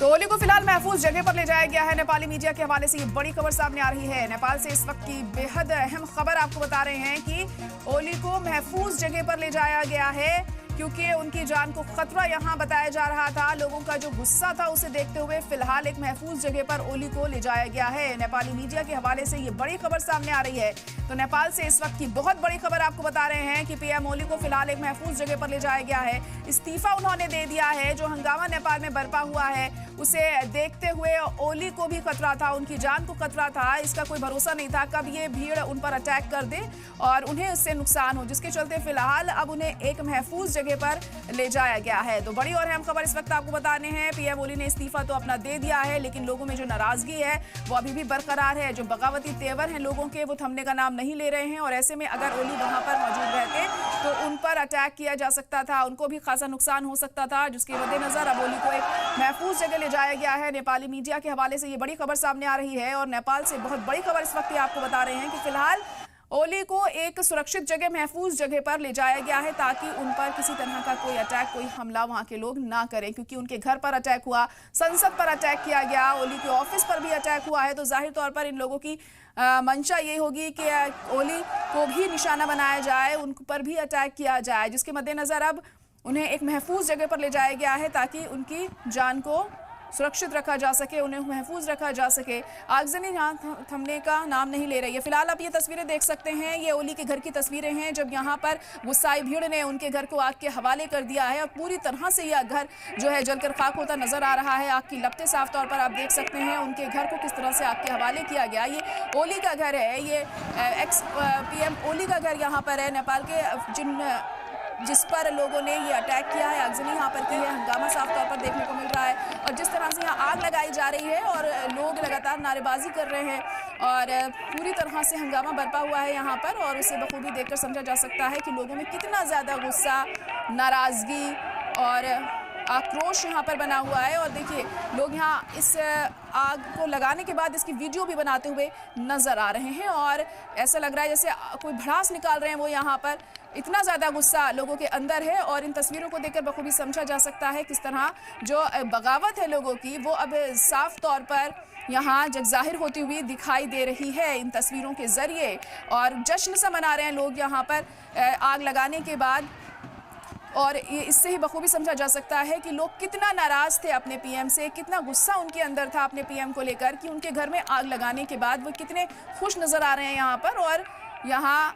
तो होली को फिलहाल महफूज जगह पर ले जाया गया है। नेपाली मीडिया के हवाले से ये बड़ी खबर सामने आ रही है। नेपाल से इस वक्त की बेहद अहम खबर आपको बता रहे हैं कि होली को महफूज जगह पर ले जाया गया है, क्योंकि उनकी जान को खतरा यहां बताया जा रहा था। लोगों का जो गुस्सा था उसे देखते हुए फिलहाल एक महफूज जगह पर ओली को ले जाया गया है। नेपाली मीडिया के हवाले से ये बड़ी खबर सामने आ रही है। तो नेपाल से इस वक्त की बहुत बड़ी खबर आपको बता रहे हैं कि पीएम ओली को फिलहाल एक महफूज जगह पर ले जाया गया है। इस्तीफा उन्होंने दे दिया है। जो हंगामा नेपाल में बरपा हुआ है उसे देखते हुए ओली को भी खतरा था, उनकी जान को खतरा था। इसका कोई भरोसा नहीं था कब ये भीड़ उन पर अटैक कर दे और उन्हें इससे नुकसान हो, जिसके चलते फिलहाल अब उन्हें एक महफूज जगह पर ले जाया गया है। तो बड़ी और अहम खबर इस वक्त आपको बताने हैं। पीएम ओली ने इस्तीफा तो अपना दे दिया है, लेकिन लोगों में जो नाराजगी है वो अभी भी बरकरार है। जो बगावती तेवर हैं लोगों के, वो थमने का नाम नहीं ले रहे हैं। और ऐसे में अगर ओली वहां पर मौजूद रहते तो उन पर अटैक किया जा सकता था, उनको भी खासा नुकसान हो सकता था, जिसके मद्देनजर अब ओली को एक महफूज जगह ले जाया गया है। नेपाली मीडिया के हवाले से ये बड़ी खबर सामने आ रही है और नेपाल से बहुत बड़ी खबर इस वक्त आपको बता रहे हैं कि फिलहाल ओली को एक सुरक्षित जगह, महफूज जगह पर ले जाया गया है, ताकि उन पर किसी तरह का कोई अटैक, कोई हमला वहां के लोग ना करें। क्योंकि उनके घर पर अटैक हुआ, संसद पर अटैक किया गया, ओली के ऑफिस पर भी अटैक हुआ है। तो जाहिर तौर पर इन लोगों की मंशा ये होगी कि ओली को भी निशाना बनाया जाए, उन पर भी अटैक किया जाए, जिसके मद्देनजर अब उन्हें एक महफूज जगह पर ले जाया गया है ताकि उनकी जान को सुरक्षित रखा जा सके, उन्हें महफूज रखा जा सके। आगजनी यहाँ थमने का नाम नहीं ले रही है। फिलहाल आप ये तस्वीरें देख सकते हैं, ये ओली के घर की तस्वीरें हैं जब यहाँ पर गुस्साई भीड़ ने उनके घर को आग के हवाले कर दिया है और पूरी तरह से यह घर जो है जलकर खाक होता नजर आ रहा है। आग की लपटें साफ तौर पर आप देख सकते हैं। उनके घर को किस तरह से आग के हवाले किया गया। ये ओली का घर है, ये एक्स पीएम ओली का घर यहाँ पर है। नेपाल के जिस पर लोगों ने ये अटैक किया है, आगजनी यहाँ पर की है, हंगामा साफ तौर पर देखने को मिल रहा है। और जिस तरह से यहाँ आग लगाई जा रही है और लोग लगातार नारेबाजी कर रहे हैं और पूरी तरह से हंगामा बरपा हुआ है यहाँ पर, और उसे बखूबी देखकर समझा जा सकता है कि लोगों में कितना ज़्यादा गुस्सा, नाराज़गी और आक्रोश यहाँ पर बना हुआ है। और देखिए लोग यहाँ इस आग को लगाने के बाद इसकी वीडियो भी बनाते हुए नजर आ रहे हैं और ऐसा लग रहा है जैसे कोई भड़ास निकाल रहे हैं वो यहाँ पर। इतना ज़्यादा गुस्सा लोगों के अंदर है और इन तस्वीरों को देखकर बखूबी समझा जा सकता है किस तरह जो बगावत है लोगों की वो अब साफ तौर पर यहाँ जग जाहिर होती हुई दिखाई दे रही है इन तस्वीरों के जरिए। और जश्न सा मना रहे हैं लोग यहाँ पर आग लगाने के बाद। और इससे ही बखूबी समझा जा सकता है कि लोग कितना नाराज थे अपने पीएम से, कितना गुस्सा उनके अंदर था अपने पीएम को लेकर कि उनके घर में आग लगाने के बाद वो कितने खुश नजर आ रहे हैं यहाँ पर। और यहाँ